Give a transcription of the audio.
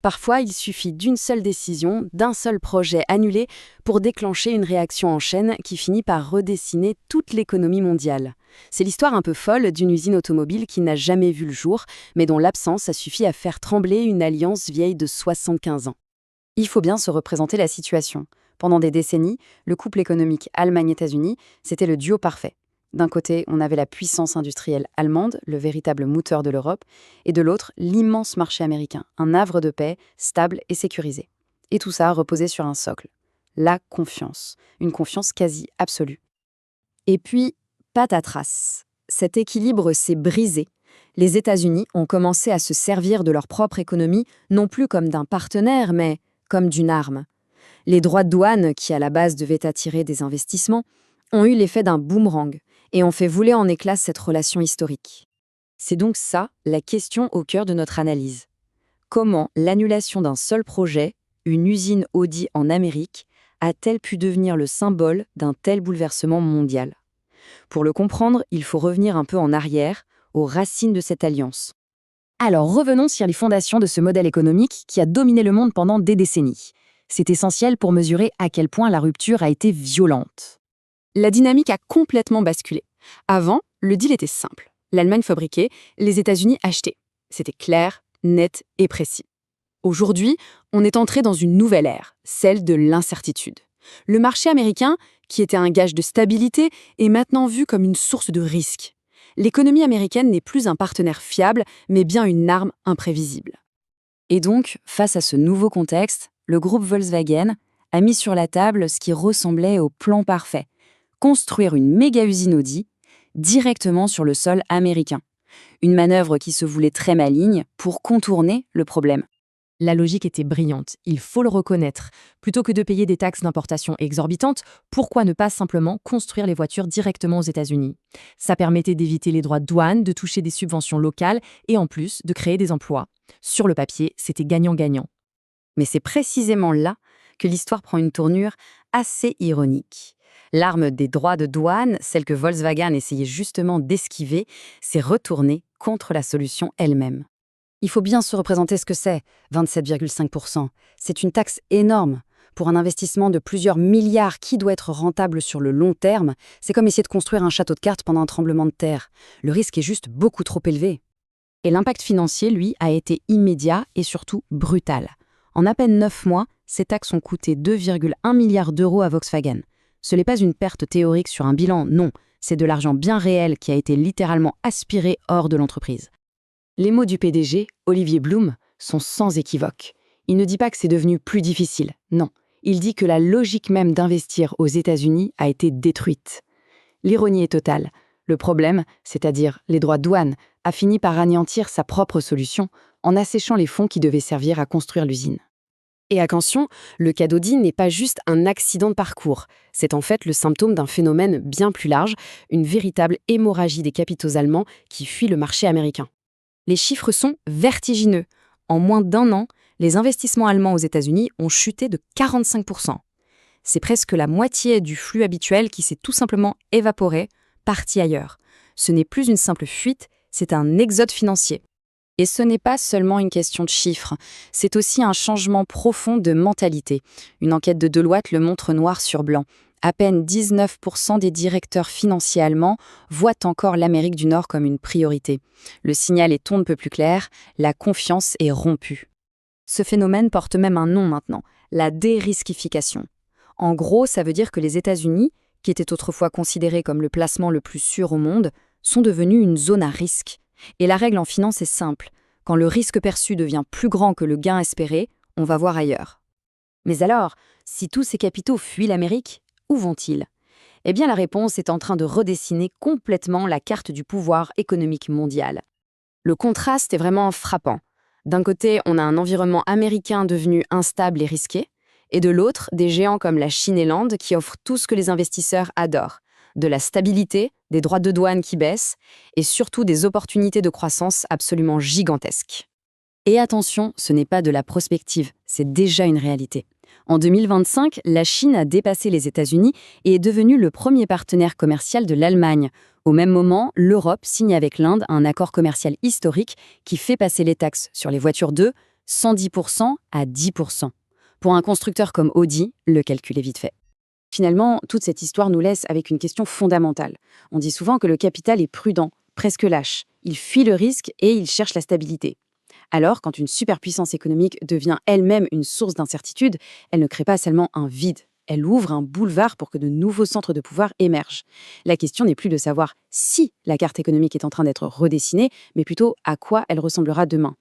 Parfois, il suffit d'une seule décision, d'un seul projet annulé pour déclencher une réaction en chaîne qui finit par redessiner toute l'économie mondiale. C'est l'histoire un peu folle d'une usine automobile qui n'a jamais vu le jour, mais dont l'absence a suffi à faire trembler une alliance vieille de 75 ans. Il faut bien se représenter la situation. Pendant des décennies, le couple économique Allemagne-États-Unis, c'était le duo parfait. D'un côté, on avait la puissance industrielle allemande, le véritable moteur de l'Europe, et de l'autre, l'immense marché américain, un havre de paix, stable et sécurisé. Et tout ça reposait sur un socle, la confiance, une confiance quasi absolue. Et puis, patatras, cet équilibre s'est brisé. Les États-Unis ont commencé à se servir de leur propre économie, non plus comme d'un partenaire, mais comme d'une arme. Les droits de douane, qui à la base devaient attirer des investissements, ont eu l'effet d'un boomerang et ont fait voler en éclats cette relation historique. C'est donc ça la question au cœur de notre analyse. Comment l'annulation d'un seul projet, une usine Audi en Amérique, a-t-elle pu devenir le symbole d'un tel bouleversement mondial? Pour le comprendre, il faut revenir un peu en arrière, aux racines de cette alliance. Alors revenons sur les fondations de ce modèle économique qui a dominé le monde pendant des décennies. C'est essentiel pour mesurer à quel point la rupture a été violente. La dynamique a complètement basculé. Avant, le deal était simple. L'Allemagne fabriquait, les États-Unis achetaient. C'était clair, net et précis. Aujourd'hui, on est entré dans une nouvelle ère, celle de l'incertitude. Le marché américain, qui était un gage de stabilité, est maintenant vu comme une source de risque. L'économie américaine n'est plus un partenaire fiable, mais bien une arme imprévisible. Et donc, face à ce nouveau contexte, le groupe Volkswagen a mis sur la table ce qui ressemblait au plan parfait. Construire une méga-usine Audi directement sur le sol américain. Une manœuvre qui se voulait très maligne pour contourner le problème. La logique était brillante, il faut le reconnaître. Plutôt que de payer des taxes d'importation exorbitantes, pourquoi ne pas simplement construire les voitures directement aux États-Unis? Ça permettait d'éviter les droits de douane, de toucher des subventions locales et en plus de créer des emplois. Sur le papier, c'était gagnant-gagnant. Mais c'est précisément là que l'histoire prend une tournure assez ironique. L'arme des droits de douane, celle que Volkswagen essayait justement d'esquiver, s'est retournée contre la solution elle-même. Il faut bien se représenter ce que c'est, 27,5%. C'est une taxe énorme. Pour un investissement de plusieurs milliards qui doit être rentable sur le long terme, c'est comme essayer de construire un château de cartes pendant un tremblement de terre. Le risque est juste beaucoup trop élevé. Et l'impact financier, lui, a été immédiat et surtout brutal. En à peine 9 mois, ces taxes ont coûté 2,1 milliards d'euros à Volkswagen. Ce n'est pas une perte théorique sur un bilan, non. C'est de l'argent bien réel qui a été littéralement aspiré hors de l'entreprise. Les mots du PDG, Olivier Blum, sont sans équivoque. Il ne dit pas que c'est devenu plus difficile, non. Il dit que la logique même d'investir aux États-Unis a été détruite. L'ironie est totale. Le problème, c'est-à-dire les droits de douane, a fini par anéantir sa propre solution en asséchant les fonds qui devaient servir à construire l'usine. Et attention, le cas d'Audi n'est pas juste un accident de parcours. C'est en fait le symptôme d'un phénomène bien plus large, une véritable hémorragie des capitaux allemands qui fuient le marché américain. Les chiffres sont vertigineux. En moins d'1 an, les investissements allemands aux États-Unis ont chuté de 45%. C'est presque la moitié du flux habituel qui s'est tout simplement évaporé, parti ailleurs. Ce n'est plus une simple fuite, c'est un exode financier. Et ce n'est pas seulement une question de chiffres, c'est aussi un changement profond de mentalité. Une enquête de Deloitte le montre noir sur blanc. À peine 19% des directeurs financiers allemands voient encore l'Amérique du Nord comme une priorité. Le signal est on ne peut plus clair, la confiance est rompue. Ce phénomène porte même un nom maintenant, la dérisquification. En gros, ça veut dire que les États-Unis, qui étaient autrefois considérés comme le placement le plus sûr au monde, sont devenus une zone à risque. Et la règle en finance est simple. Quand le risque perçu devient plus grand que le gain espéré, on va voir ailleurs. Mais alors, si tous ces capitaux fuient l'Amérique, où vont-ils? Eh bien, la réponse est en train de redessiner complètement la carte du pouvoir économique mondial. Le contraste est vraiment frappant. D'un côté, on a un environnement américain devenu instable et risqué, et de l'autre, des géants comme la Chine et l'Inde qui offrent tout ce que les investisseurs adorent. De la stabilité, des droits de douane qui baissent, et surtout des opportunités de croissance absolument gigantesques. Et attention, ce n'est pas de la prospective, c'est déjà une réalité. En 2025, la Chine a dépassé les États-Unis et est devenue le premier partenaire commercial de l'Allemagne. Au même moment, l'Europe signe avec l'Inde un accord commercial historique qui fait passer les taxes sur les voitures de 110% à 10%. Pour un constructeur comme Audi, le calcul est vite fait. Finalement, toute cette histoire nous laisse avec une question fondamentale. On dit souvent que le capital est prudent, presque lâche. Il fuit le risque et il cherche la stabilité. Alors, quand une superpuissance économique devient elle-même une source d'incertitude, elle ne crée pas seulement un vide, elle ouvre un boulevard pour que de nouveaux centres de pouvoir émergent. La question n'est plus de savoir si la carte économique est en train d'être redessinée, mais plutôt à quoi elle ressemblera demain.